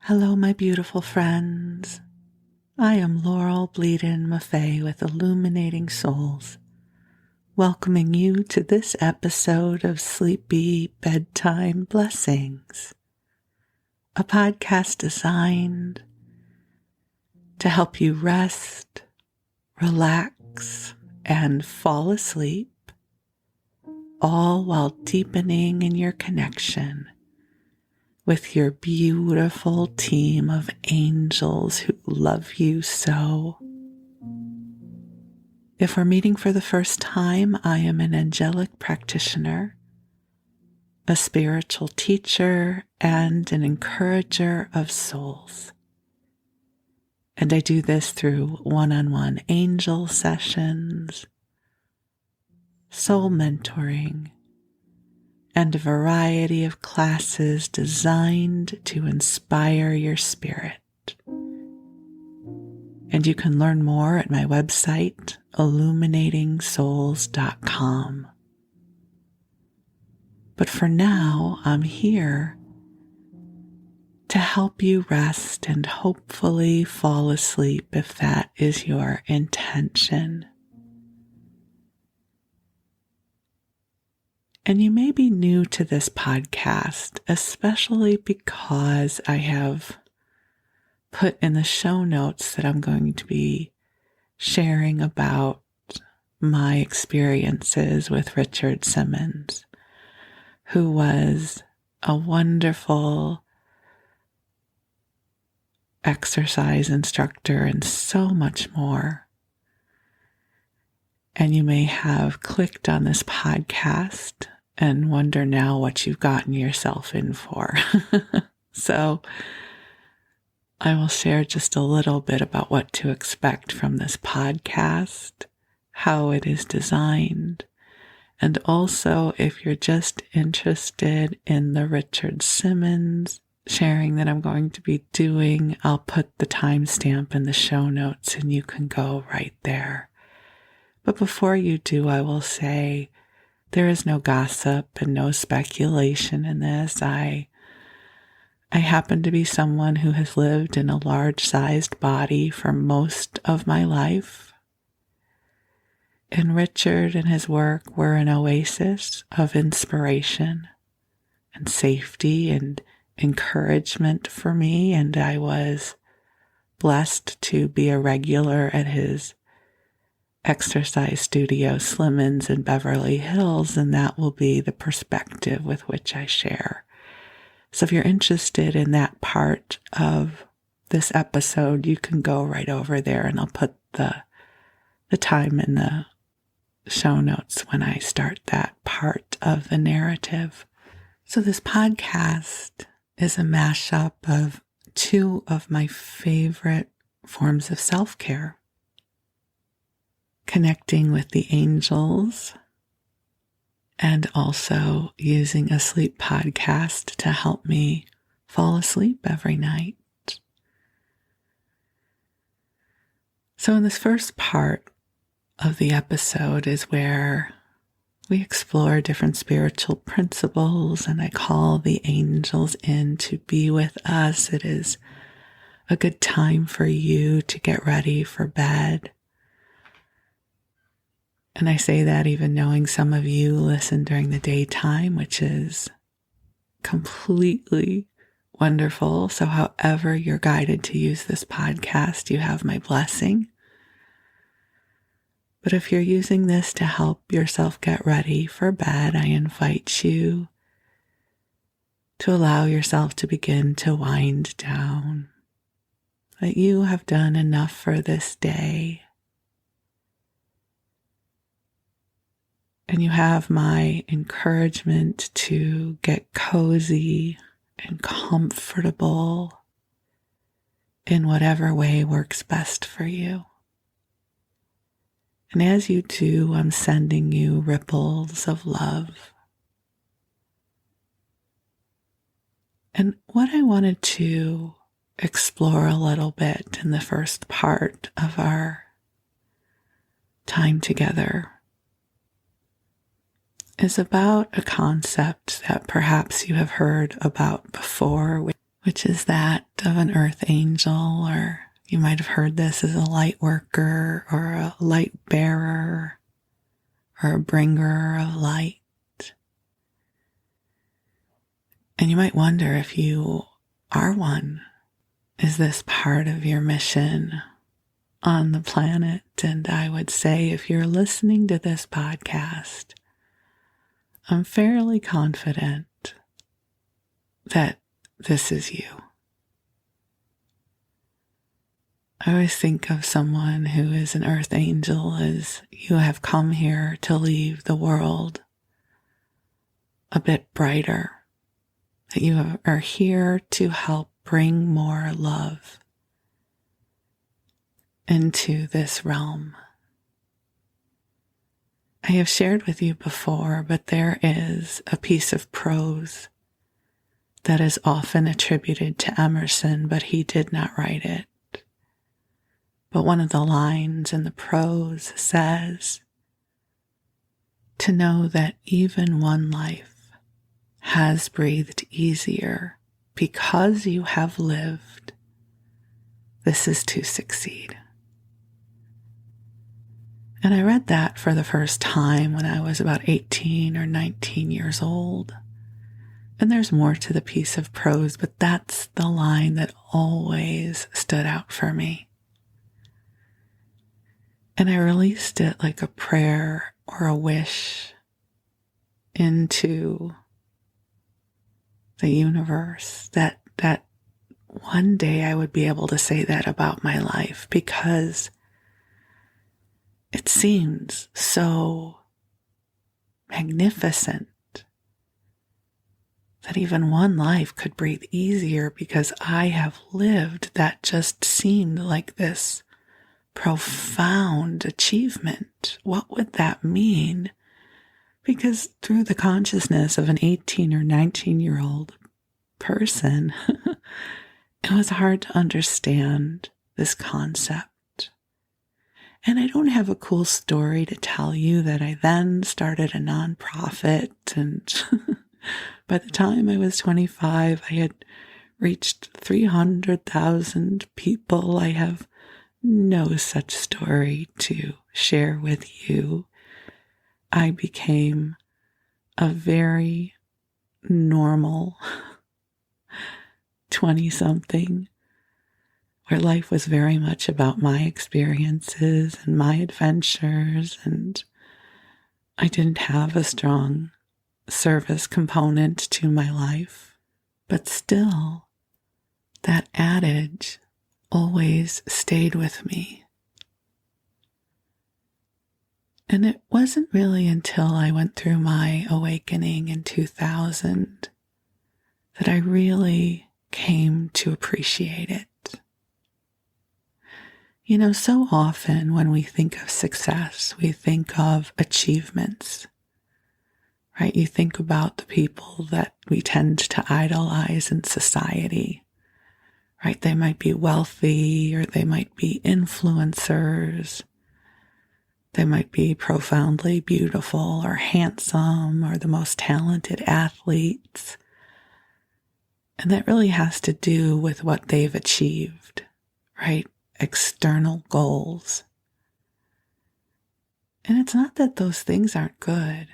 Hello, my beautiful friends. I am Laurel Bleadon-Maffei with Illuminating Souls, welcoming you to this episode of Sleepy Bedtime Blessings, a podcast designed to help you rest, relax, and fall asleep, all while deepening in your connection with your beautiful team of angels who love you so. If we're meeting for the first time, I am an angelic practitioner, a spiritual teacher, and an encourager of souls. And I do this through one-on-one angel sessions, soul mentoring, and a variety of classes designed to inspire your spirit. And you can learn more at my website, illuminatingsouls.com. But for now, I'm here to help you rest and hopefully fall asleep if that is your intention. And you may be new to this podcast, especially because I have put in the show notes that I'm going to be sharing about my experiences with Richard Simmons, who was a wonderful exercise instructor and so much more. And you may have clicked on this podcast and wonder now what you've gotten yourself in for. So I will share just a little bit about what to expect from this podcast, how it is designed, and also if you're just interested in the Richard Simmons sharing that I'm going to be doing, I'll put the timestamp in the show notes and you can go right there. But before you do, I will say there is no gossip and no speculation in this. I happen to be someone who has lived in a large-sized body for most of my life. And Richard and his work were an oasis of inspiration and safety and encouragement for me. And I was blessed to be a regular at his exercise studio, Slimmons in Beverly Hills, and that will be the perspective with which I share. So if you're interested in that part of this episode, you can go right over there and I'll put the time in the show notes when I start that part of the narrative. So this podcast is a mashup of two of my favorite forms of self-care: connecting with the angels, and also using a sleep podcast to help me fall asleep every night. So in this first part of the episode is where we explore different spiritual principles, and I call the angels in to be with us. It is a good time for you to get ready for bed. And I say that even knowing some of you listen during the daytime, which is completely wonderful. So however you're guided to use this podcast, you have my blessing. But if you're using this to help yourself get ready for bed, I invite you to allow yourself to begin to wind down. That you have done enough for this day. And you have my encouragement to get cozy and comfortable in whatever way works best for you. And as you do, I'm sending you ripples of love. And what I wanted to explore a little bit in the first part of our time together is about a concept that perhaps you have heard about before, which is that of an earth angel, or you might have heard this as a light worker or a light bearer or a bringer of light. And you might wonder if you are one. Is this part of your mission on the planet? And I would say if you're listening to this podcast, I'm fairly confident that this is you. I always think of someone who is an earth angel as you have come here to leave the world a bit brighter, that you are here to help bring more love into this realm. I have shared with you before, but there is a piece of prose that is often attributed to Emerson, but he did not write it. But one of the lines in the prose says, "To know that even one life has breathed easier because you have lived, this is to succeed." And I read that for the first time when I was about 18 or 19 years old. And there's more to the piece of prose, but that's the line that always stood out for me. And I released it like a prayer or a wish into the universe that one day I would be able to say that about my life, because it seems so magnificent that even one life could breathe easier because I have lived. That just seemed like this profound achievement. What would that mean? Because through the consciousness of an 18 or 19-year-old person, it was hard to understand this concept. And I don't have a cool story to tell you that I then started a nonprofit, and by the time I was 25, I had reached 300,000 people. I have no such story to share with you. I became a very normal 20-something where life was very much about my experiences and my adventures, and I didn't have a strong service component to my life. But still, that adage always stayed with me. And it wasn't really until I went through my awakening in 2000 that I really came to appreciate it. You know, so often when we think of success, we think of achievements, right? You think about the people that we tend to idolize in society, right? They might be wealthy, or they might be influencers. They might be profoundly beautiful or handsome or the most talented athletes. And that really has to do with what they've achieved, right? External goals. And it's not that those things aren't good,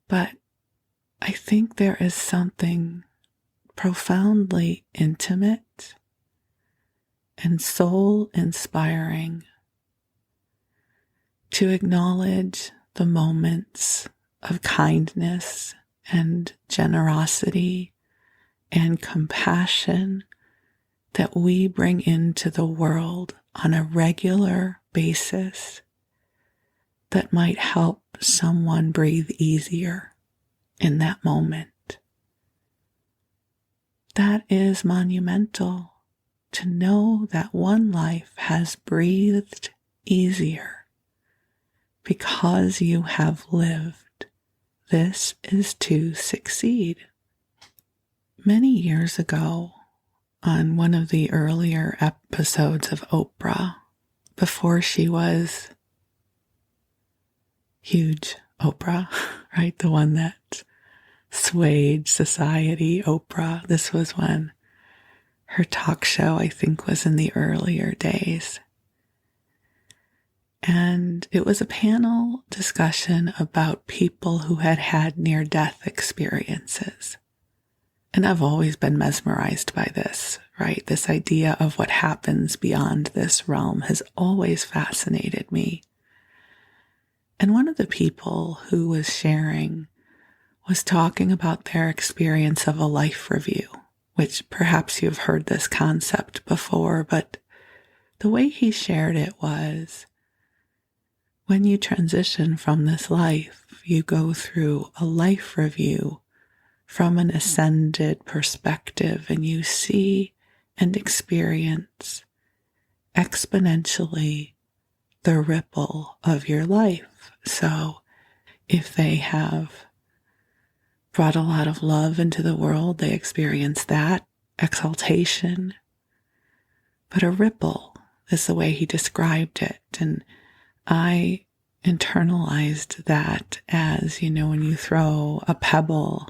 but I think there is something profoundly intimate and soul-inspiring to acknowledge the moments of kindness and generosity and compassion that we bring into the world on a regular basis that might help someone breathe easier in that moment. That is monumental, to know that one life has breathed easier because you have lived. This is to succeed. Many years ago, on one of the earlier episodes of Oprah, before she was huge Oprah, right? The one that swayed society, Oprah. This was when her talk show, I think, was in the earlier days. And it was a panel discussion about people who had had near-death experiences. And I've always been mesmerized by this, right? This idea of what happens beyond this realm has always fascinated me. And one of the people who was sharing was talking about their experience of a life review, which perhaps you've heard this concept before, but the way he shared it was, when you transition from this life, you go through a life review from an ascended perspective, and you see and experience exponentially the ripple of your life. So if they have brought a lot of love into the world, they experience that exaltation. But a ripple is the way he described it. And I internalized that as, when you throw a pebble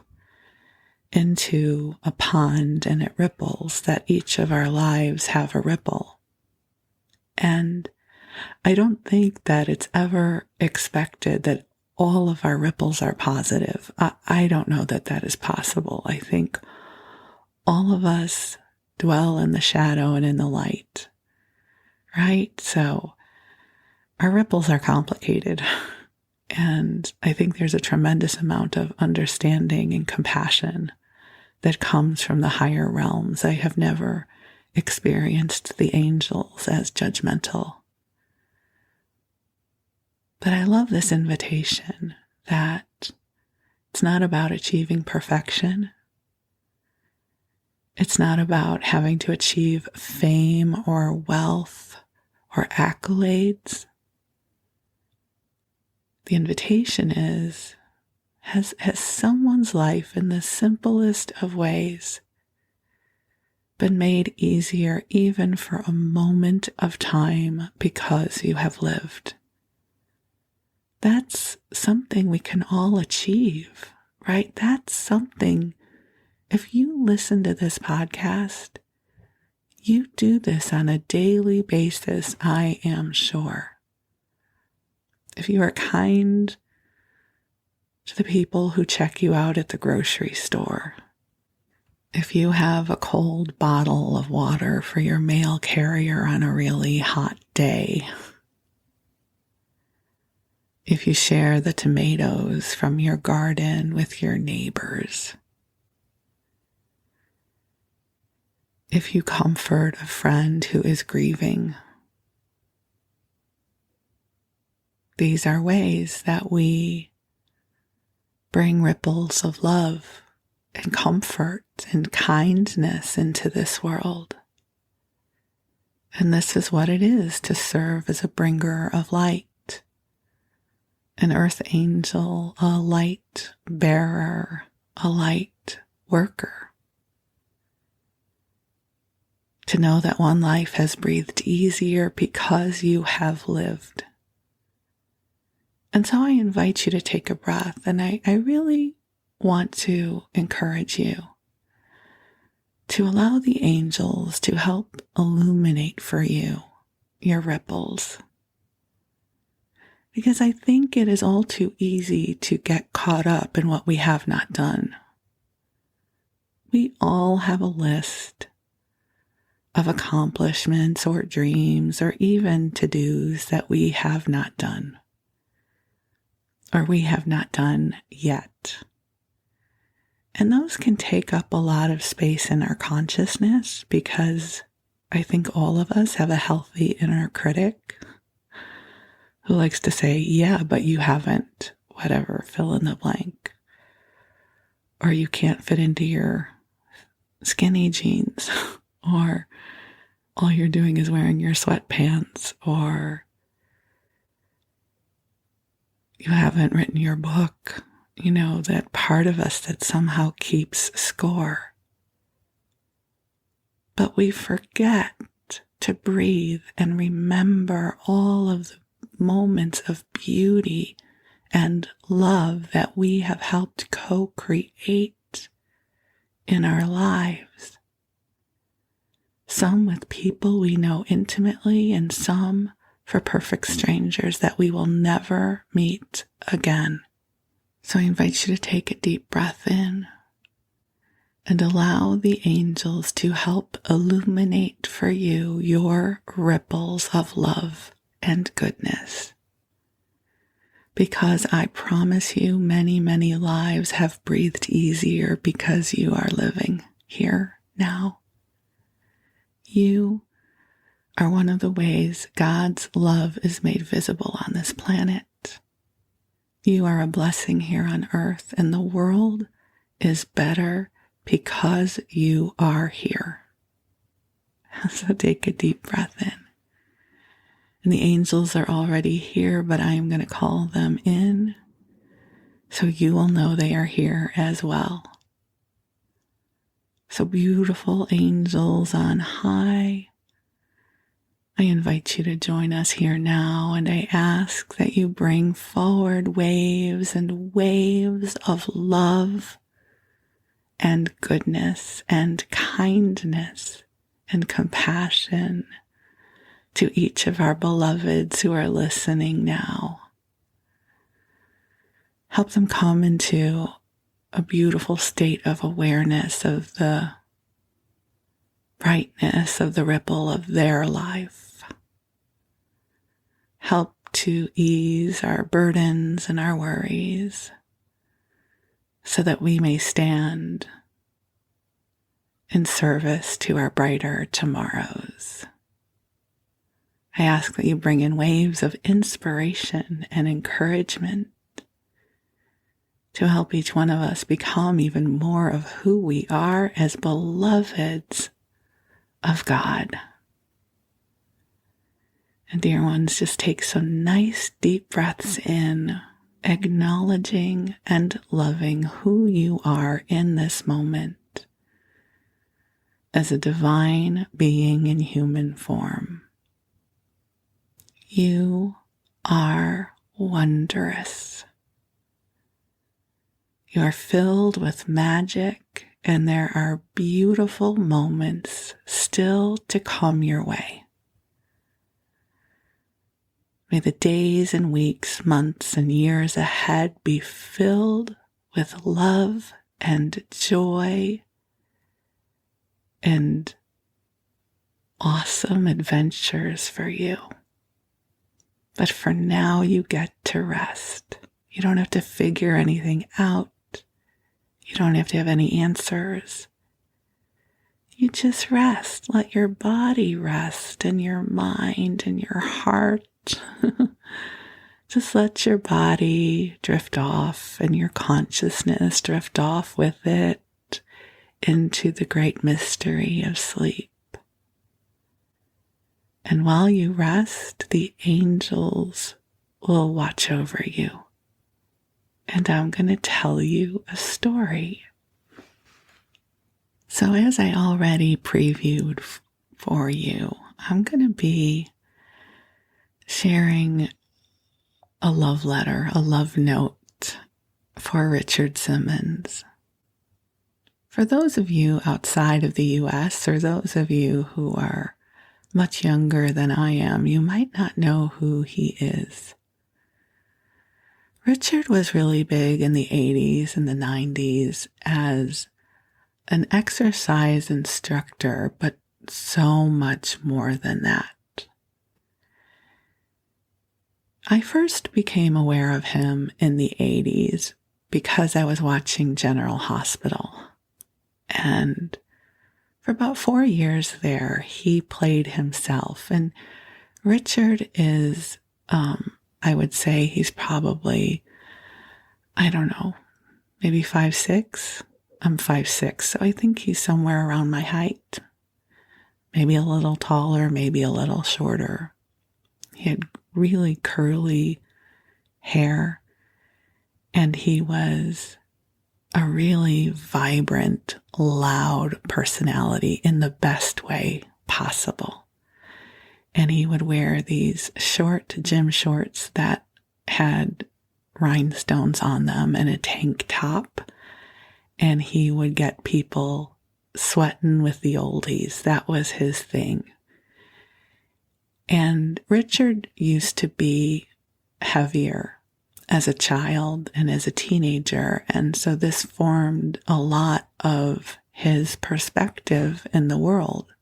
into a pond and it ripples, that each of our lives have a ripple. And I don't think that it's ever expected that all of our ripples are positive. I don't know that that is possible. I think all of us dwell in the shadow and in the light, right? So our ripples are complicated. And I think there's a tremendous amount of understanding and compassion that comes from the higher realms. I have never experienced the angels as judgmental. But I love this invitation that it's not about achieving perfection. It's not about having to achieve fame or wealth or accolades. The invitation is, has someone's life in the simplest of ways been made easier even for a moment of time because you have lived? That's something we can all achieve, right? That's something, if you listen to this podcast, you do this on a daily basis, I am sure. If you are kind to the people who check you out at the grocery store, if you have a cold bottle of water for your mail carrier on a really hot day, if you share the tomatoes from your garden with your neighbors, if you comfort a friend who is grieving, these are ways that we bring ripples of love and comfort and kindness into this world. And this is what it is to serve as a bringer of light, an earth angel, a light bearer, a light worker. To know that one life has breathed easier because you have lived. And so I invite you to take a breath, and I really want to encourage you to allow the angels to help illuminate for you your ripples. Because I think it is all too easy to get caught up in what we have not done. We all have a list of accomplishments or dreams or even to-dos that we have not done, or we have not done yet. And those can take up a lot of space in our consciousness, because I think all of us have a healthy inner critic who likes to say, yeah, but you haven't, whatever, fill in the blank. Or you can't fit into your skinny jeans, or all you're doing is wearing your sweatpants, or you haven't written your book. That part of us that somehow keeps score. But we forget to breathe and remember all of the moments of beauty and love that we have helped co-create in our lives. Some with people we know intimately, and some for perfect strangers that we will never meet again. So I invite you to take a deep breath in and allow the angels to help illuminate for you your ripples of love and goodness. Because I promise you, many, many lives have breathed easier because you are living here now. You are one of the ways God's love is made visible on this planet. You are a blessing here on earth, and the world is better because you are here. So take a deep breath in. And the angels are already here, but I am going to call them in so you will know they are here as well. So beautiful angels on high, I invite you to join us here now, and I ask that you bring forward waves and waves of love and goodness and kindness and compassion to each of our beloveds who are listening now. Help them come into a beautiful state of awareness of the brightness of the ripple of their life. Help to ease our burdens and our worries so that we may stand in service to our brighter tomorrows. I ask that you bring in waves of inspiration and encouragement to help each one of us become even more of who we are as beloveds of God. And dear ones, just take some nice deep breaths in, acknowledging and loving who you are in this moment as a divine being in human form. You are wondrous. You are filled with magic, and there are beautiful moments still to come your way. May the days and weeks, months and years ahead be filled with love and joy and awesome adventures for you. But for now, you get to rest. You don't have to figure anything out. You don't have to have any answers. You just rest. Let your body rest, and your mind and your heart. Just let your body drift off and your consciousness drift off with it into the great mystery of sleep. And while you rest, the angels will watch over you. And I'm going to tell you a story. So as I already previewed for you, I'm going to be sharing a love letter, a love note for Richard Simmons. For those of you outside of the U.S., or those of you who are much younger than I am, you might not know who he is. Richard was really big in the 80s and the 90s as an exercise instructor, but so much more than that. I first became aware of him in the 80s because I was watching General Hospital. And for about 4 years there, he played himself. And Richard is, I would say he's probably, I don't know, maybe 5'6". I'm 5'6", so I think he's somewhere around my height. Maybe a little taller, maybe a little shorter. He had really curly hair, and he was a really vibrant, loud personality in the best way possible. And he would wear these short gym shorts that had rhinestones on them and a tank top. And he would get people sweating with the oldies. That was his thing. And Richard used to be heavier as a child and as a teenager. And so this formed a lot of his perspective in the world,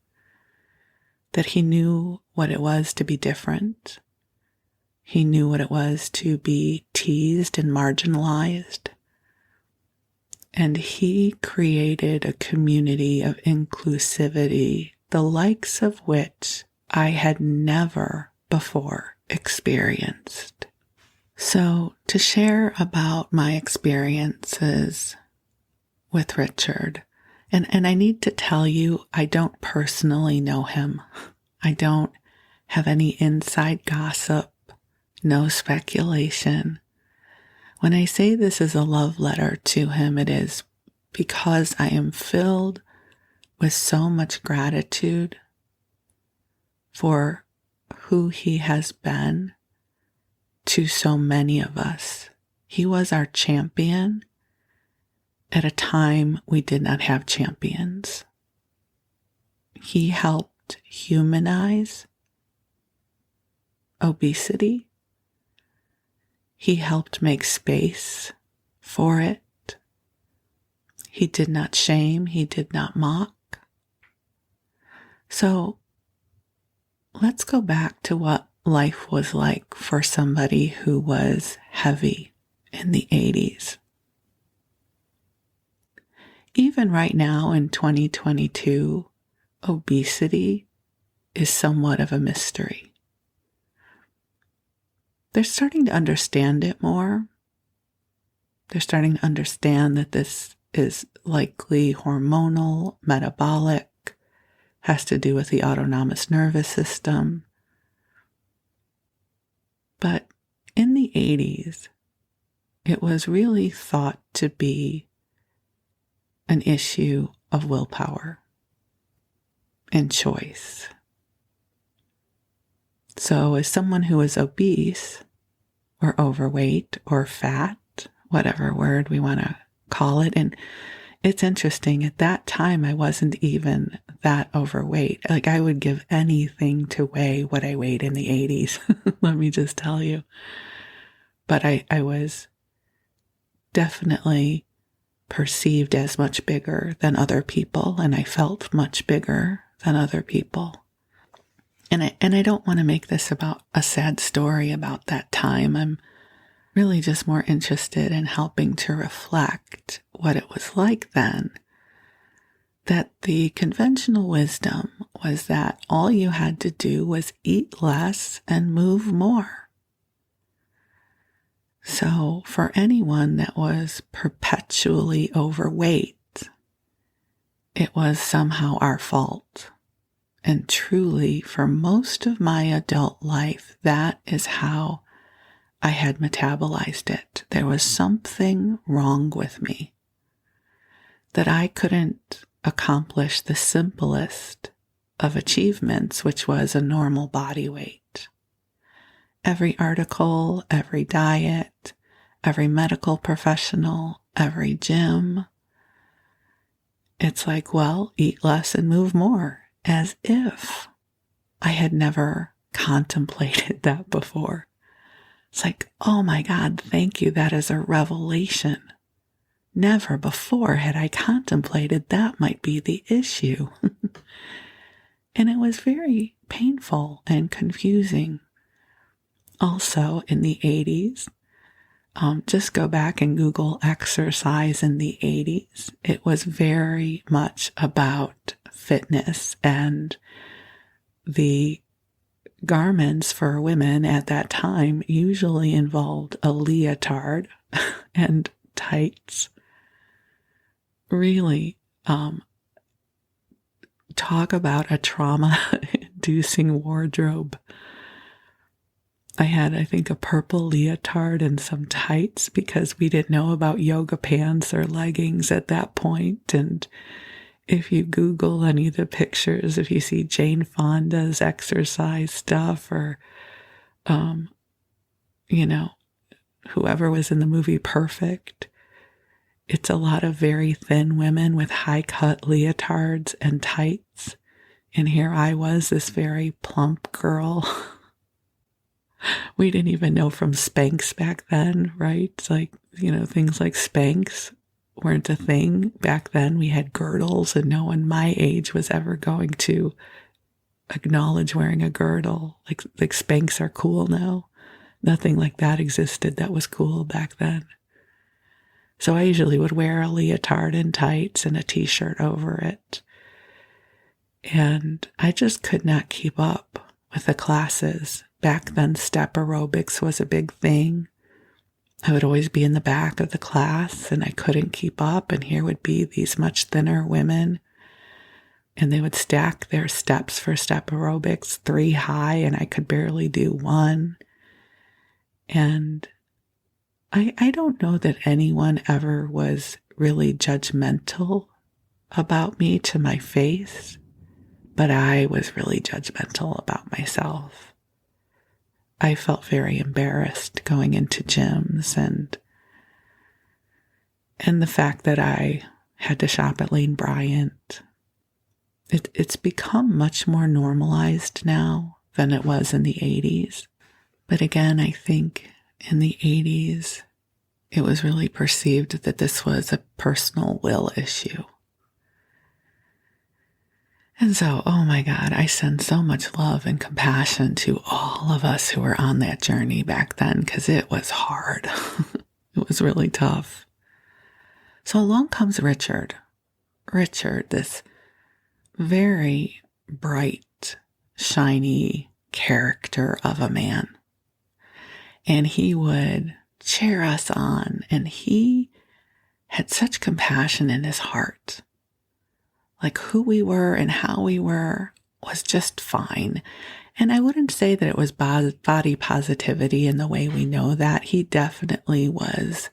that he knew what it was to be different. He knew what it was to be teased and marginalized. And he created a community of inclusivity, the likes of which I had never before experienced. So, to share about my experiences with Richard, and I need to tell you, I don't personally know him. I don't have any inside gossip, no speculation. When I say this is a love letter to him, it is because I am filled with so much gratitude for who he has been to so many of us. He was our champion at a time we did not have champions. He helped humanize obesity. He helped make space for it. He did not shame. He did not mock. So let's go back to what life was like for somebody who was heavy in the 80s. Even right now in 2022, obesity is somewhat of a mystery. They're starting to understand it more. They're starting to understand that this is likely hormonal, metabolic, has to do with the autonomous nervous system. But in the 80s, it was really thought to be an issue of willpower and choice. So as someone who is obese or overweight or fat, whatever word we want to call it, and it's interesting, at that time I wasn't even that overweight. Like, I would give anything to weigh what I weighed in the 80s, let me just tell you. But I was definitely perceived as much bigger than other people, and I felt much bigger than other people. And I don't want to make this about a sad story about that time. I'm really just more interested in helping to reflect what it was like then. That the conventional wisdom was that all you had to do was eat less and move more. So for anyone that was perpetually overweight, it was somehow our fault. And truly, for most of my adult life, that is how I had metabolized it. There was something wrong with me, that I couldn't accomplish the simplest of achievements, which was a normal body weight. Every article, every diet, every medical professional, every gym, it's like, well, eat less and move more, as if I had never contemplated that before. It's like, oh my God, thank you. That is a revelation. Never before had I contemplated that might be the issue. And it was very painful and confusing. Also in the 80s, just go back and Google exercise in the 80s. It was very much about fitness, and the garments for women at that time usually involved a leotard and tights. Really, talk about a trauma-inducing wardrobe. I had, I think, a purple leotard and some tights because we didn't know about yoga pants or leggings at that point. And if you Google any of the pictures, if you see Jane Fonda's exercise stuff or, whoever was in the movie Perfect. It's a lot of very thin women with high-cut leotards and tights. And here I was, this very plump girl. We didn't even know from Spanx back then, right? It's like, things like Spanx weren't a thing. Back then we had girdles, and no one my age was ever going to acknowledge wearing a girdle. Like Spanx are cool now. Nothing like that existed that was cool back then. So I usually would wear a leotard and tights and a t-shirt over it. And I just could not keep up with the classes. Back then, step aerobics was a big thing. I would always be in the back of the class and I couldn't keep up. And here would be these much thinner women, and they would stack their steps for step aerobics 3 high, and I could barely do 1. And I don't know that anyone ever was really judgmental about me to my face, but I was really judgmental about myself. I felt very embarrassed going into gyms, and the fact that I had to shop at Lane Bryant. It's become much more normalized now than it was in the 80s. But again, I think in the 80s, it was really perceived that this was a personal will issue. And so, oh my God, I send so much love and compassion to all of us who were on that journey back then, because it was hard. It was really tough. So along comes Richard. Richard, this very bright, shiny character of a man. And he would cheer us on, and he had such compassion in his heart. Like who we were and how we were was just fine. And I wouldn't say that it was body positivity in the way we know that. He definitely was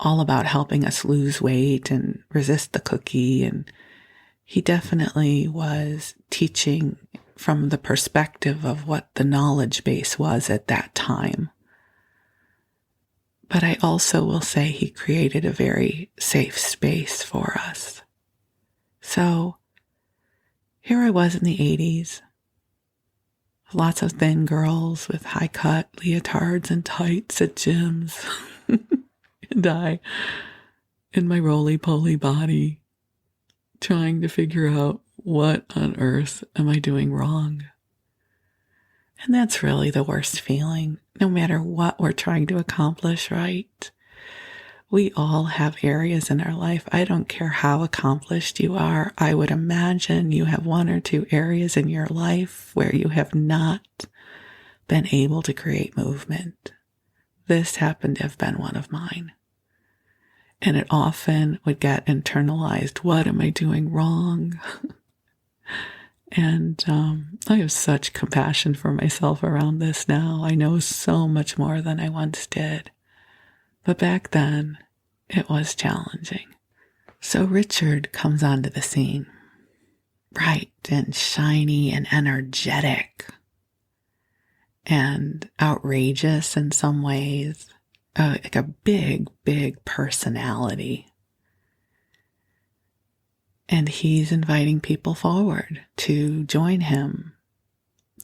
all about helping us lose weight and resist the cookie. And he definitely was teaching from the perspective of what the knowledge base was at that time. But I also will say he created a very safe space for us. So here I was in the 80s, lots of thin girls with high-cut leotards and tights at gyms. And I, in my roly-poly body, trying to figure out what on earth am I doing wrong. And that's really the worst feeling, no matter what we're trying to accomplish, right? We all have areas in our life. I don't care how accomplished you are. I would imagine you have 1 or 2 areas in your life where you have not been able to create movement. This happened to have been one of mine. And it often would get internalized. What am I doing wrong? And I have such compassion for myself around this now. I know so much more than I once did. But back then, it was challenging. So Richard comes onto the scene, bright and shiny and energetic and outrageous in some ways, like a big, big personality. And he's inviting people forward to join him.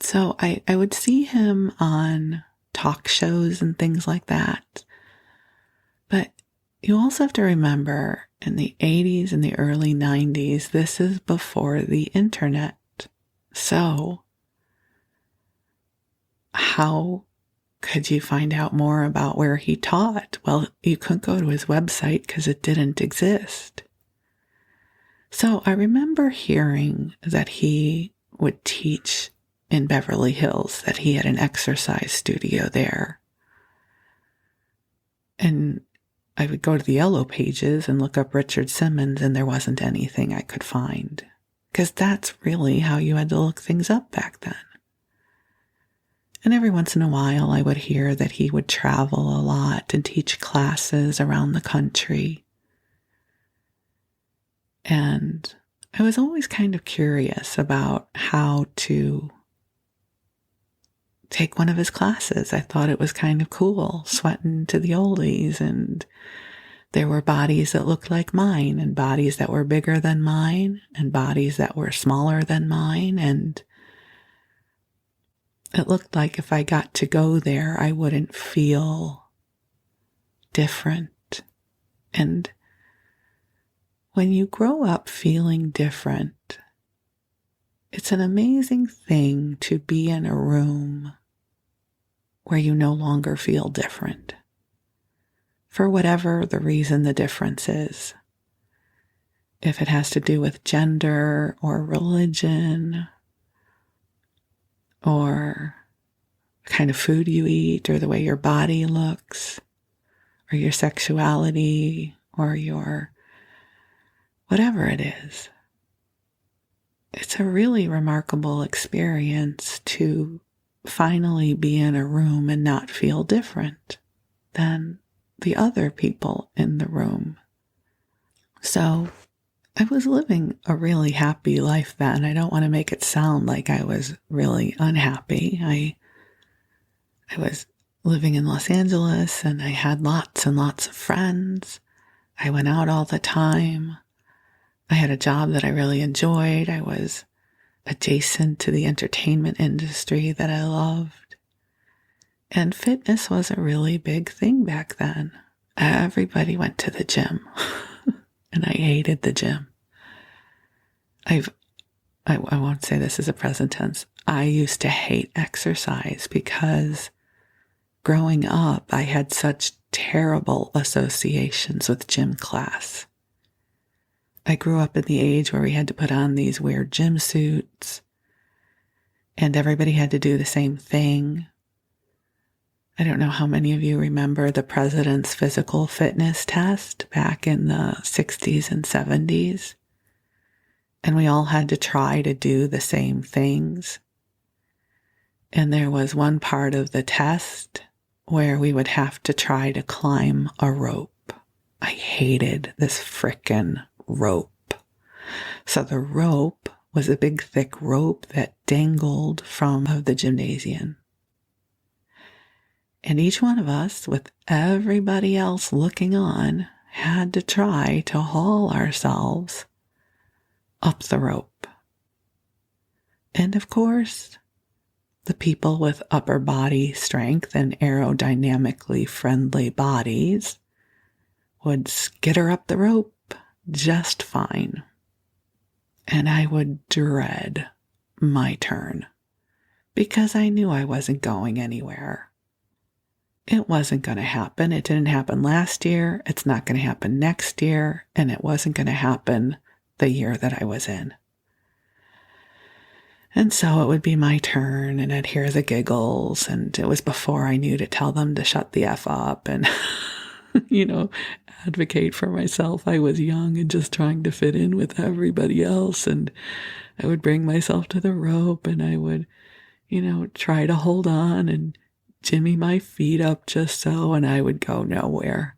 So I would see him on talk shows and things like that. But you also have to remember, in the 80s and the early 90s, this is before the internet. So how could you find out more about where he taught? Well, you couldn't go to his website because it didn't exist. So I remember hearing that he would teach in Beverly Hills, that he had an exercise studio there. And I would go to the Yellow Pages and look up Richard Simmons, and there wasn't anything I could find. Because that's really how you had to look things up back then. And every once in a while, I would hear that he would travel a lot and teach classes around the country. And I was always kind of curious about how to take one of his classes. I thought it was kind of cool, sweating to the oldies, and there were bodies that looked like mine, and bodies that were bigger than mine, and bodies that were smaller than mine, and it looked like if I got to go there, I wouldn't feel different. And when you grow up feeling different, it's an amazing thing to be in a room where you no longer feel different, for whatever the reason the difference is. If it has to do with gender or religion or the kind of food you eat or the way your body looks or your sexuality or your whatever it is. It's a really remarkable experience to finally be in a room and not feel different than the other people in the room. So I was living a really happy life then. I don't want to make it sound like I was really unhappy. I was living in Los Angeles and I had lots and lots of friends. I went out all the time. I had a job that I really enjoyed. I was adjacent to the entertainment industry that I loved. And fitness was a really big thing back then. Everybody went to the gym. And I hated the gym. I won't say this as a present tense. I used to hate exercise because growing up, I had such terrible associations with gym class. I grew up in the age where we had to put on these weird gym suits and everybody had to do the same thing. I don't know how many of you remember the president's physical fitness test back in the 60s and 70s. And we all had to try to do the same things. And there was one part of the test where we would have to try to climb a rope. I hated this frickin' rope. So the rope was a big thick rope that dangled from the gymnasium. And each one of us, with everybody else looking on, had to try to haul ourselves up the rope. And of course, the people with upper body strength and aerodynamically friendly bodies would skitter up the rope just fine. And I would dread my turn because I knew I wasn't going anywhere. It wasn't going to happen. It didn't happen last year. It's not going to happen next year. And it wasn't going to happen the year that I was in. And so it would be my turn and I'd hear the giggles. And it was before I knew to tell them to shut the F up and, advocate for myself. I was young and just trying to fit in with everybody else. And I would bring myself to the rope and I would, try to hold on and jimmy my feet up just so, and I would go nowhere.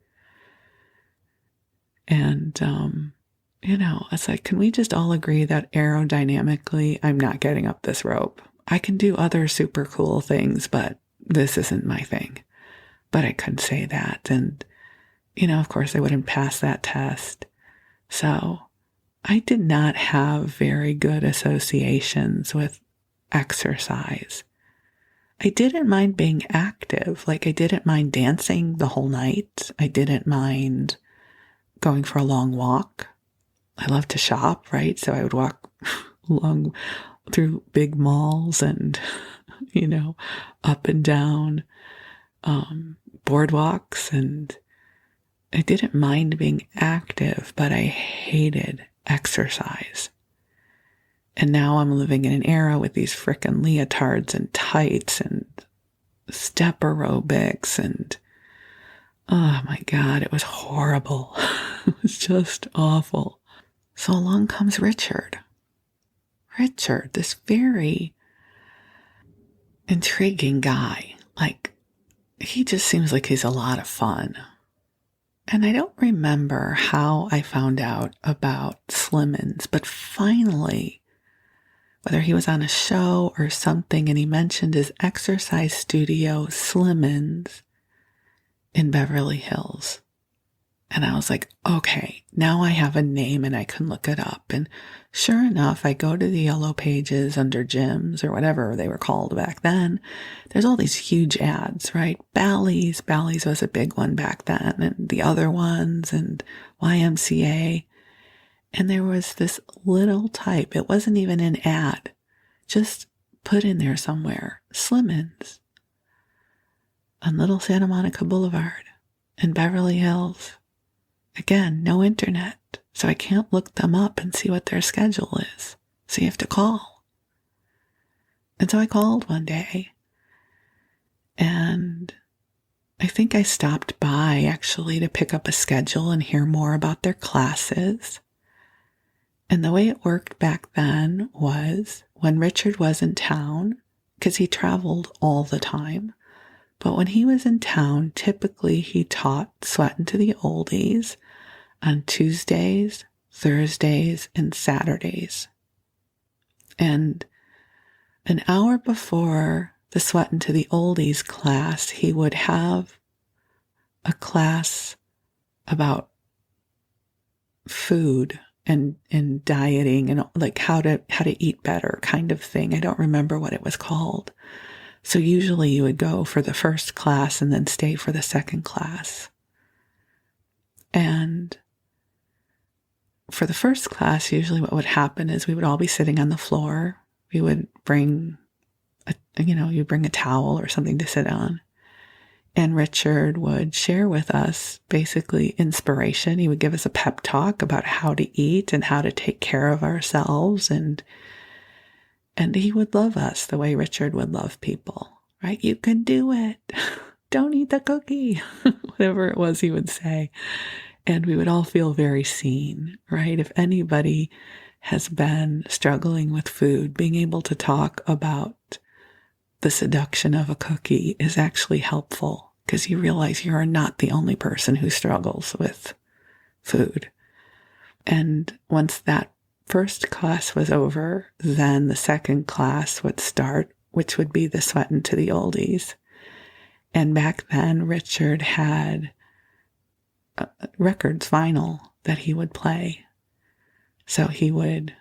And, it's like, can we just all agree that aerodynamically, I'm not getting up this rope? I can do other super cool things, but this isn't my thing. But I couldn't say that. And, of course, I wouldn't pass that test. So I did not have very good associations with exercise. I didn't mind being active. Like, I didn't mind dancing the whole night. I didn't mind going for a long walk. I love to shop, right? So I would walk along through big malls and, up and down boardwalks. And I didn't mind being active, but I hated exercise. And now I'm living in an era with these frickin' leotards and tights and step aerobics and, oh my God, it was horrible. It was just awful. So along comes Richard. Richard, this very intriguing guy. Like, he just seems like he's a lot of fun. And I don't remember how I found out about Slimmons, but finally, whether he was on a show or something, and he mentioned his exercise studio, Slimmons, in Beverly Hills. And I was like, okay, now I have a name and I can look it up. And sure enough, I go to the yellow pages under gyms or whatever they were called back then. There's all these huge ads, right? Bally's was a big one back then, and the other ones, and YMCA. And there was this little type. It wasn't even an ad, just put in there somewhere, Slimmons on Little Santa Monica Boulevard in Beverly Hills. Again, no internet, so I can't look them up and see what their schedule is. So you have to call. And so I called one day, and I think I stopped by actually to pick up a schedule and hear more about their classes. And the way it worked back then was when Richard was in town, because he traveled all the time, but when he was in town, typically he taught Sweatin' to the Oldies on Tuesdays, Thursdays, and Saturdays. And an hour before the Sweatin' to the Oldies class, he would have a class about food and dieting and like how to eat better kind of thing. I don't remember what it was called. So usually you would go for the first class and then stay for the second class. And for the first class, usually what would happen is we would all be sitting on the floor. We would bring you bring a towel or something to sit on. And Richard would share with us basically inspiration. He would give us a pep talk about how to eat and how to take care of ourselves. And he would love us the way Richard would love people, right? You can do it. Don't eat the cookie. Whatever it was he would say. And we would all feel very seen, right? If anybody has been struggling with food, being able to talk about the seduction of a cookie is actually helpful because you realize you are not the only person who struggles with food. And once that first class was over, then the second class would start, which would be the Sweatin' to the Oldies. And back then, Richard had records, vinyl, that he would play. So he would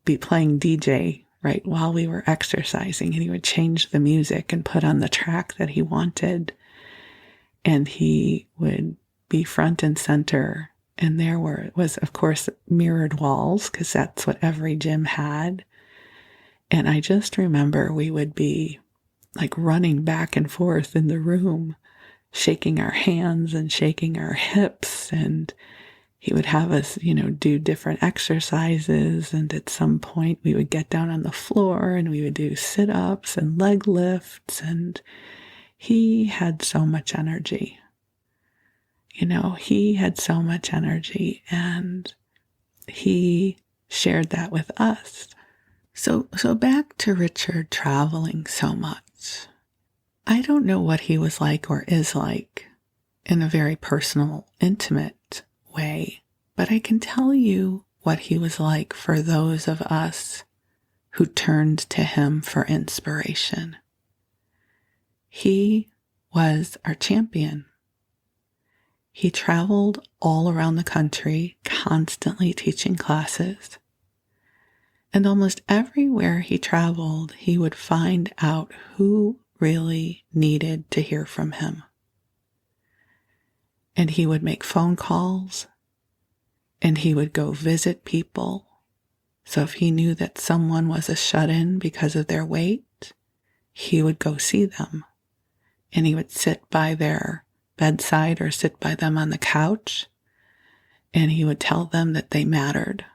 be playing DJ right while we were exercising, and he would change the music and put on the track that he wanted. And he would be front and center. And there was, of course, mirrored walls, because that's what every gym had. And I just remember we would be like running back and forth in the room, shaking our hands and shaking our hips. And he would have us, do different exercises. And at some point we would get down on the floor and we would do sit-ups and leg lifts. And he had so much energy. He had so much energy, and he shared that with us. So back to Richard traveling so much. I don't know what he was like or is like in a very personal, intimate way, but I can tell you what he was like for those of us who turned to him for inspiration. He was our champion. He traveled all around the country, constantly teaching classes. And almost everywhere he traveled, he would find out who really needed to hear from him. And he would make phone calls, and he would go visit people. So if he knew that someone was a shut-in because of their weight, he would go see them. And he would sit by their bedside or sit by them on the couch, and he would tell them that they mattered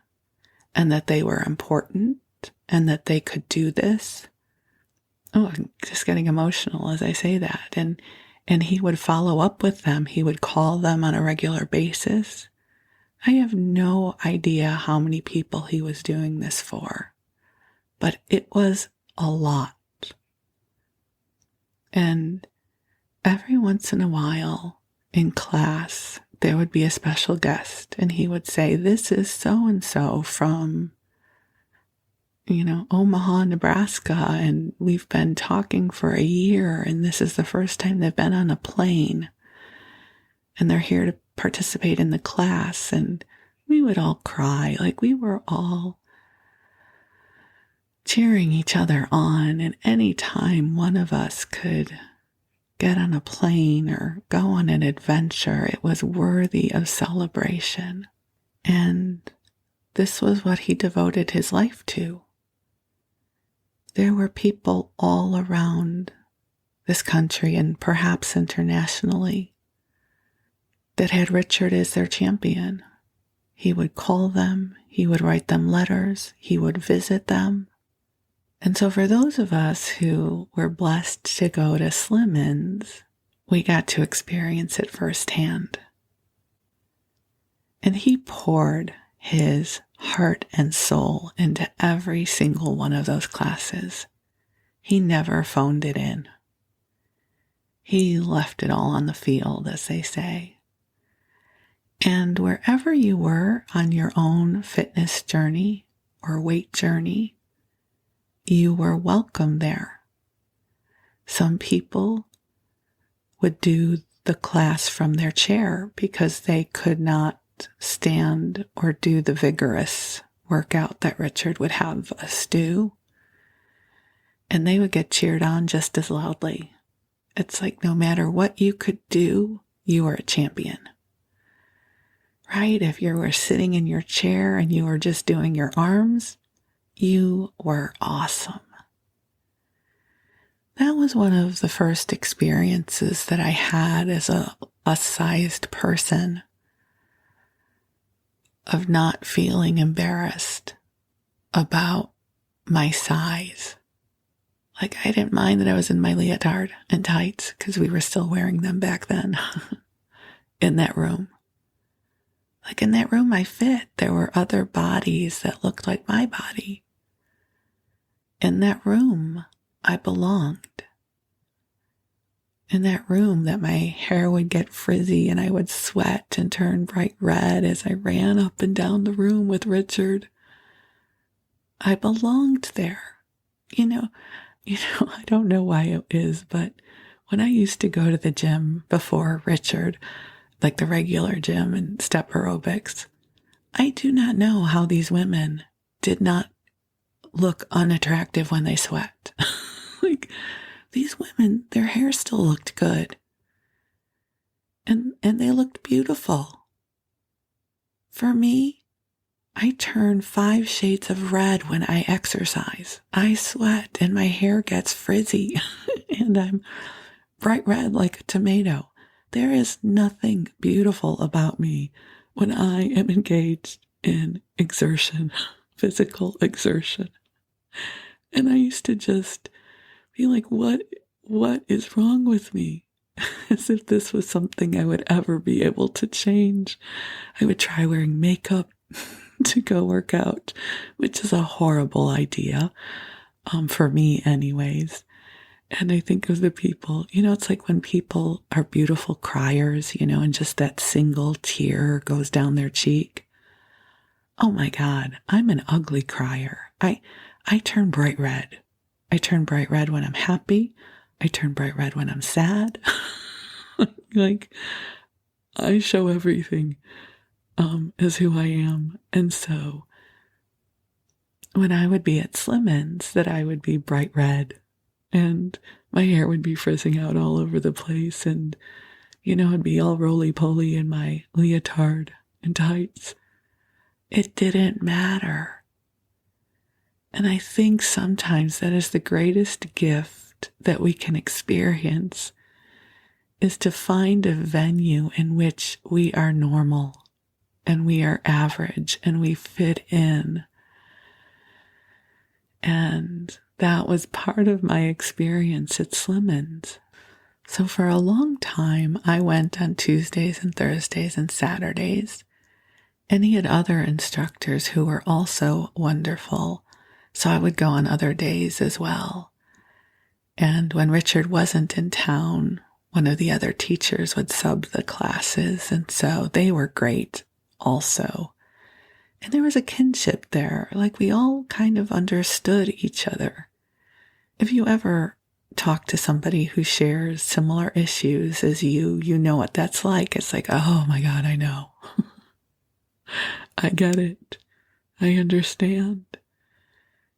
and that they were important and that they could do this. Oh, I'm just getting emotional as I say that. And he would follow up with them. He would call them on a regular basis. I have no idea how many people he was doing this for, but it was a lot. And every once in a while in class, there would be a special guest, and he would say, "This is so-and-so from Omaha, Nebraska, and we've been talking for a year, and this is the first time they've been on a plane, and they're here to participate in the class, and we would all cry. Like, we were all cheering each other on, and any time one of us could get on a plane or go on an adventure, it was worthy of celebration. And this was what he devoted his life to. There were people all around this country and perhaps internationally that had Richard as their champion. He would call them, he would write them letters, he would visit them. And so for those of us who were blessed to go to Slimmons, we got to experience it firsthand. And he poured his heart and soul into every single one of those classes. He never phoned it in. He left it all on the field, as they say. And wherever you were on your own fitness journey or weight journey, you were welcome there. Some people would do the class from their chair because they could not stand or do the vigorous workout that Richard would have us do. And they would get cheered on just as loudly. It's like no matter what you could do, you were a champion. Right? If you were sitting in your chair and you were just doing your arms, you were awesome. That was one of the first experiences that I had as a sized person, of not feeling embarrassed about my size. Like, I didn't mind that I was in my leotard and tights because we were still wearing them back then in that room. Like, in that room I fit. There were other bodies that looked like my body. In that room I belonged. In that room that my hair would get frizzy and I would sweat and turn bright red as I ran up and down the room with Richard. I belonged there. I don't know why it is, but when I used to go to the gym before Richard, like the regular gym and step aerobics, I do not know how these women did not look unattractive when they sweat. Like, these women, their hair still looked good. And they looked beautiful. For me, I turn 5 shades of red when I exercise. I sweat and my hair gets frizzy and I'm bright red like a tomato. There is nothing beautiful about me when I am engaged in exertion, physical exertion. And I used to just be like, what is wrong with me? As if this was something I would ever be able to change. I would try wearing makeup to go work out, which is a horrible idea, for me anyways. And I think of the people, it's like when people are beautiful criers, and just that single tear goes down their cheek. Oh my God, I'm an ugly crier. I turn bright red. I turn bright red when I'm happy. I turn bright red when I'm sad. Like, I show everything as who I am. And so when I would be at Slimmons, that I would be bright red and my hair would be frizzing out all over the place, and I'd be all roly-poly in my leotard and tights. It didn't matter. And I think sometimes that is the greatest gift that we can experience, is to find a venue in which we are normal and we are average and we fit in. And that was part of my experience at Slimmons. So for a long time, I went on Tuesdays and Thursdays and Saturdays. And he had other instructors who were also wonderful. So I would go on other days as well. And when Richard wasn't in town, one of the other teachers would sub the classes. And so they were great also. And there was a kinship there, like we all kind of understood each other. If you ever talk to somebody who shares similar issues as you know what that's like. It's like, oh my God, I know. I get it. I understand.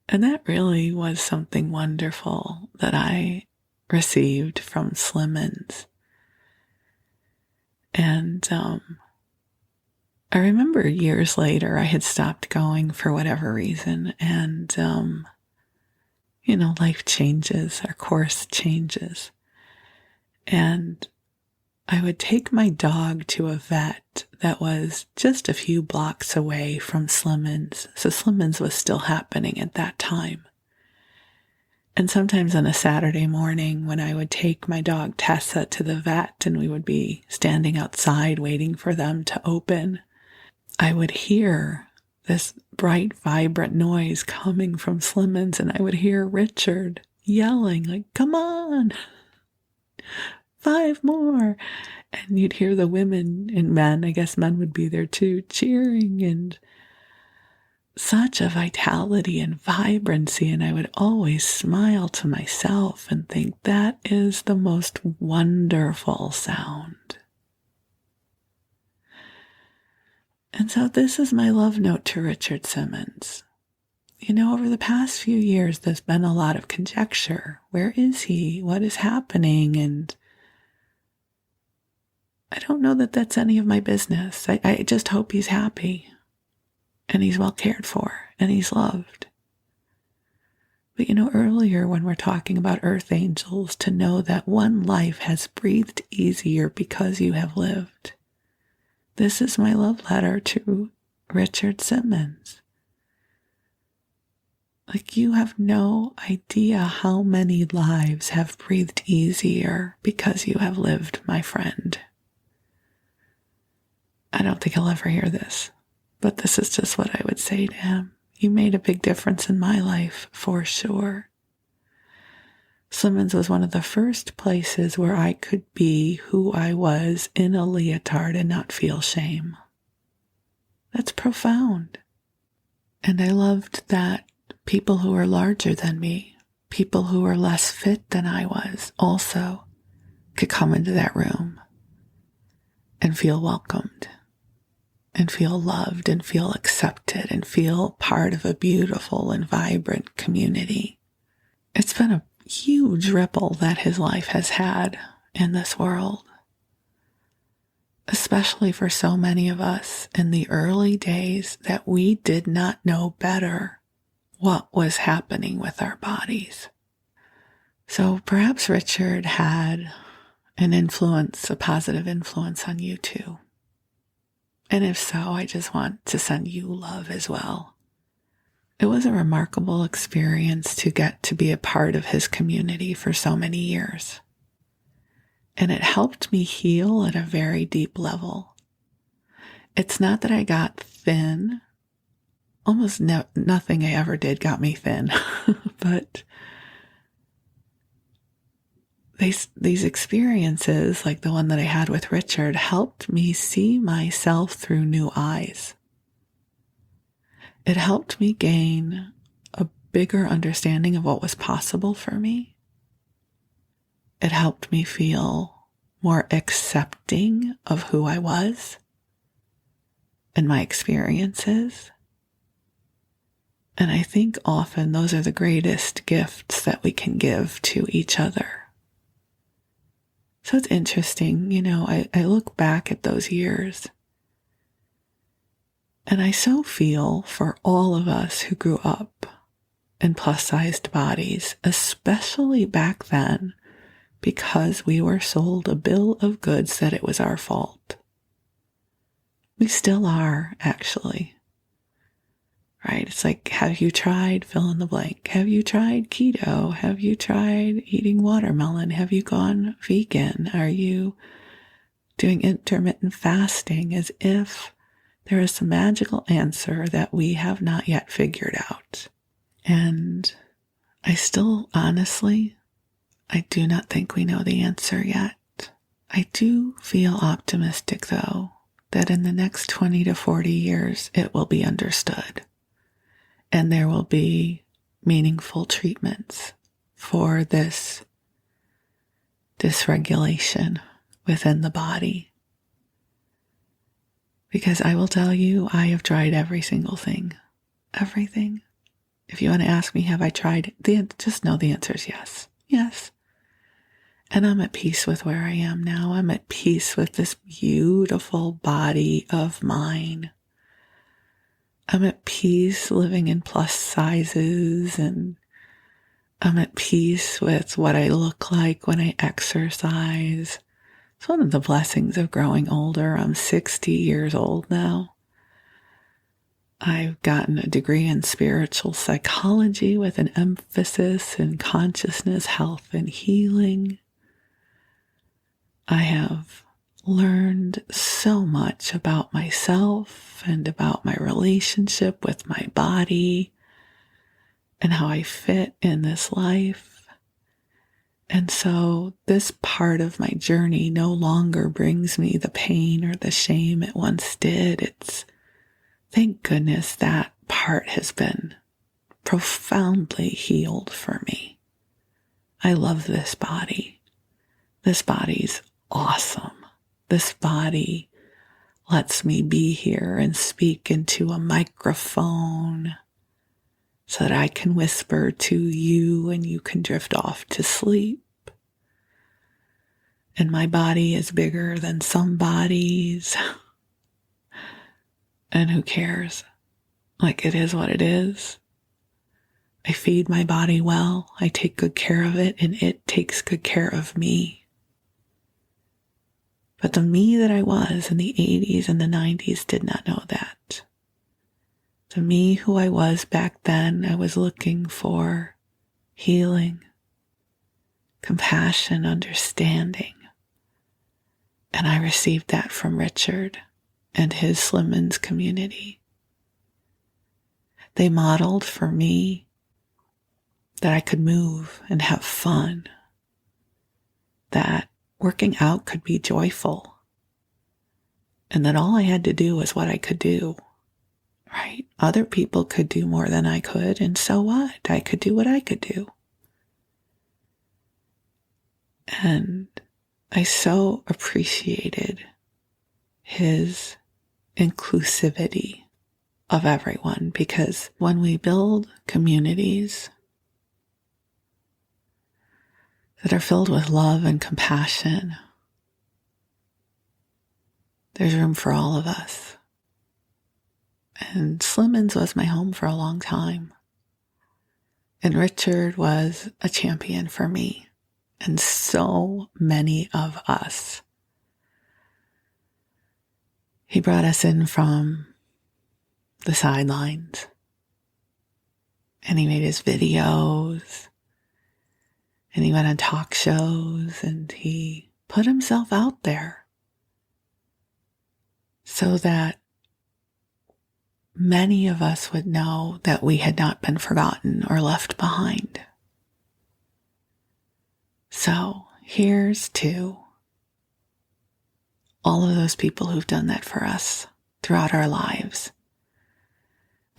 And that really was something wonderful that I received from Slimmons. And I remember years later, I had stopped going for whatever reason. And, life changes, our course changes. And I would take my dog to a vet that was just a few blocks away from Slimmons. So Slimmons was still happening at that time. And sometimes on a Saturday morning when I would take my dog Tessa to the vet and we would be standing outside waiting for them to open, I would hear this bright, vibrant noise coming from Slimmons, and I would hear Richard yelling, like, come on, 5 more. And you'd hear the women and men, I guess men would be there too, cheering, and such a vitality and vibrancy. And I would always smile to myself and think, that is the most wonderful sound. And so this is my love note to Richard Simmons. Over the past few years, there's been a lot of conjecture. Where is he? What is happening? And I don't know that that's any of my business. I just hope he's happy and he's well cared for and he's loved. But earlier when we're talking about earth angels, to know that one life has breathed easier because you have lived. This is my love letter to Richard Simmons. Like, you have no idea how many lives have breathed easier because you have lived, my friend. I don't think he'll ever hear this, but this is just what I would say to him. You made a big difference in my life, for sure. Slimmons was one of the first places where I could be who I was in a leotard and not feel shame. That's profound. And I loved that people who are larger than me, people who are less fit than I was, also could come into that room and feel welcomed and feel loved and feel accepted and feel part of a beautiful and vibrant community. It's been a huge ripple that his life has had in this world, especially for so many of us in the early days that we did not know better what was happening with our bodies. So perhaps Richard had a positive influence on you too. And if so, I just want to send you love as well. It was a remarkable experience to get to be a part of his community for so many years. And it helped me heal at a very deep level. It's not that I got thin. Almost nothing I ever did got me thin. But these experiences, like the one that I had with Richard, helped me see myself through new eyes. It helped me gain a bigger understanding of what was possible for me. It helped me feel more accepting of who I was and my experiences. And I think often those are the greatest gifts that we can give to each other. So it's interesting, I look back at those years and I so feel for all of us who grew up in plus-sized bodies, especially back then, because we were sold a bill of goods that it was our fault. We still are, actually. Right? It's like, have you tried fill in the blank? Have you tried keto? Have you tried eating watermelon? Have you gone vegan? Are you doing intermittent fasting? As if there is a magical answer that we have not yet figured out. And I still, honestly, I do not think we know the answer yet. I do feel optimistic, though, that in the next 20 to 40 years, it will be understood. And there will be meaningful treatments for this dysregulation within the body. Because I will tell you, I have tried every single thing. Everything. If you want to ask me, have I tried? Just know the answer is yes. Yes. And I'm at peace with where I am now. I'm at peace with this beautiful body of mine. I'm at peace living in plus sizes, and I'm at peace with what I look like when I exercise. It's one of the blessings of growing older. I'm 60 years old now. I've gotten a degree in spiritual psychology with an emphasis in consciousness, health, and healing. I have learned so much about myself and about my relationship with my body and how I fit in this life. And so this part of my journey no longer brings me the pain or the shame it once did. It's, thank goodness, that part has been profoundly healed for me. I love this body. This body's awesome. This body lets me be here and speak into a microphone so that I can whisper to you and you can drift off to sleep. And my body is bigger than some bodies. And who cares? Like, it is what it is. I feed my body well. I take good care of it, and it takes good care of me. But the me that I was in the 80s and the 90s did not know that. The me who I was back then, I was looking for healing, compassion, understanding. And I received that from Richard and his Slimmons community. They modeled for me that I could move and have fun, that working out could be joyful, and that all I had to do was what I could do, right? Other people could do more than I could, and so what? I could do what I could do. And I so appreciated his inclusivity of everyone, because when we build communities that are filled with love and compassion, there's room for all of us. And Slimmons was my home for a long time. And Richard was a champion for me and so many of us. He brought us in from the sidelines, and he made his videos, and he went on talk shows, and he put himself out there so that many of us would know that we had not been forgotten or left behind. So here's to all of those people who've done that for us throughout our lives.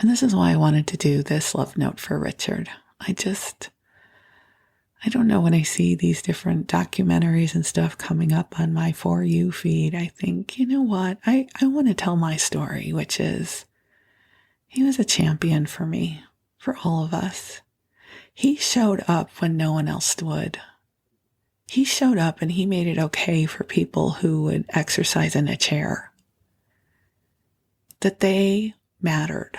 And this is why I wanted to do this love note for Richard. I don't know, when I see these different documentaries and stuff coming up on my For You feed, I think, you know what? I want to tell my story, which is he was a champion for me, for all of us. He showed up when no one else would. He showed up and he made it okay for people who would exercise in a chair. That they mattered.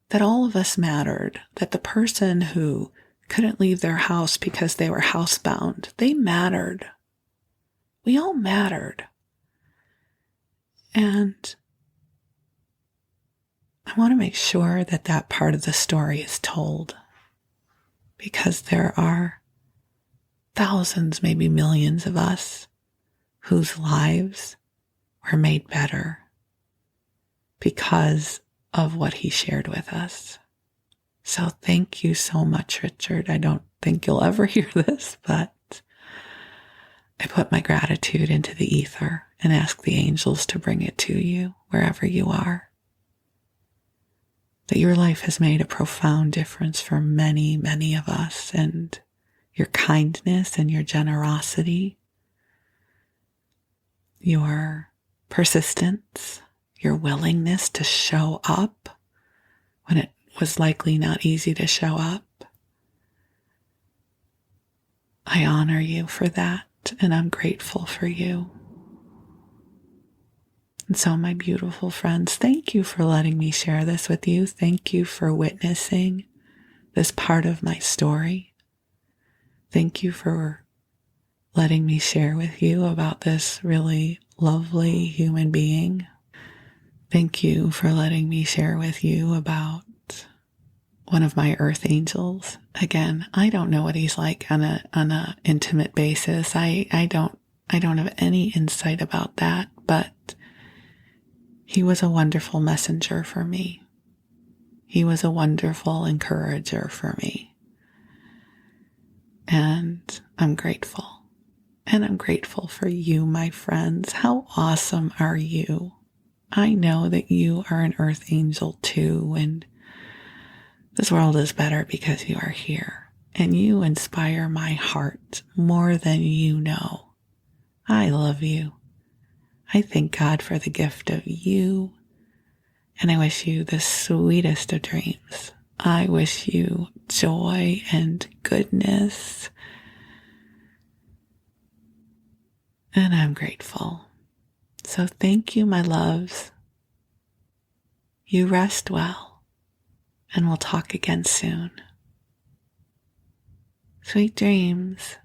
That all of us mattered. That the person who couldn't leave their house because they were housebound, they mattered. We all mattered. And I want to make sure that that part of the story is told, because there are thousands, maybe millions of us whose lives were made better because of what he shared with us. So thank you so much, Richard. I don't think you'll ever hear this, but I put my gratitude into the ether and ask the angels to bring it to you wherever you are. That your life has made a profound difference for many, many of us, and your kindness and your generosity, your persistence, your willingness to show up when it was likely not easy to show up. I honor you for that, and I'm grateful for you. And so, my beautiful friends, thank you for letting me share this with you. Thank you for witnessing this part of my story. Thank you for letting me share with you about this really lovely human being. Thank you for letting me share with you about one of my earth angels. Again, I don't know what he's like on a intimate basis. I don't have any insight about that, but he was a wonderful messenger for me. He was a wonderful encourager for me. And I'm grateful. And I'm grateful for you, my friends. How awesome are you? I know that you are an earth angel too, and this world is better because you are here. And you inspire my heart more than you know. I love you. I thank God for the gift of you, and I wish you the sweetest of dreams. I wish you joy and goodness, and I'm grateful. So thank you, my loves. You rest well, and we'll talk again soon. Sweet dreams.